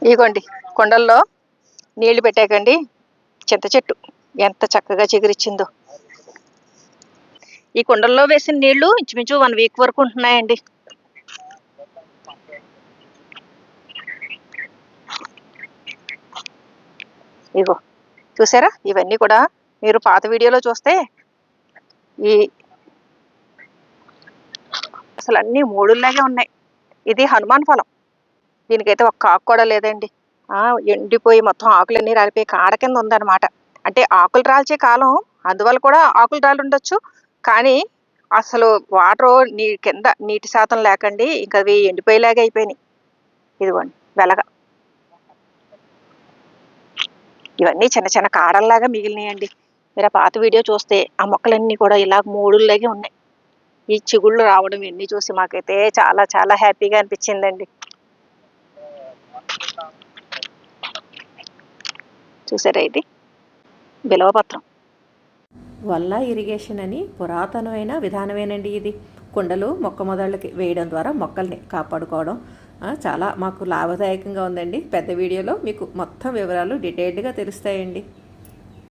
ఇదిగోండి కొండల్లో నీళ్లు పెట్టాకండి చింత చెట్టు ఎంత చక్కగా చిగురిచ్చిందో. ఈ కుండల్లో వేసిన నీళ్లు ఇంచుమించు 1 వీక్ వరకు ఉంటున్నాయండి. ఇగో చూసారా, ఇవన్నీ కూడా మీరు పాత వీడియోలో చూస్తే ఈ అసలు అన్ని మూడుల్లాగే ఉన్నాయి. ఇది హనుమాన్ ఫలం. దీనికైతే ఒక్క ఆకు కూడా లేదండి. ఎండిపోయి మొత్తం ఆకులన్నీ రాలిపోయి కాడ కింద ఉందన్నమాట. అంటే ఆకులు రాల్చే కాలం, అందువల్ల కూడా ఆకులు రాలి ఉండొచ్చు. కానీ అసలు వాటర్ కింద నీటి శాతం లేకండి ఇంకా అవి ఎండిపోయేలాగా అయిపోయినాయి. ఇదిగోండి వెలగ, ఇవన్నీ చిన్న చిన్న కాడల్లాగా మిగిలినాయండి. మీరు ఆ పాత వీడియో చూస్తే ఆ మొక్కలన్నీ కూడా ఇలా మూడుల్లాగే ఉన్నాయి. ఈ చిగుళ్ళు రావడం ఇవన్నీ చూసి మాకైతే చాలా చాలా హ్యాపీగా అనిపించిందండి. చూసారా, ఇది బిలవపత్రం వల్ల ఇరిగేషన్ అని పురాతనమైన విధానమేనండి ఇది. కుండలు మొక్క మొదళ్ళకి వేయడం ద్వారా మొక్కల్ని కాపాడుకోవడం చాలా మాకు లాభదాయకంగా ఉందండి. పెద్ద వీడియోలో మీకు మొత్తం వివరాలు డీటెయిల్డ్గా తెలుస్తాయండి.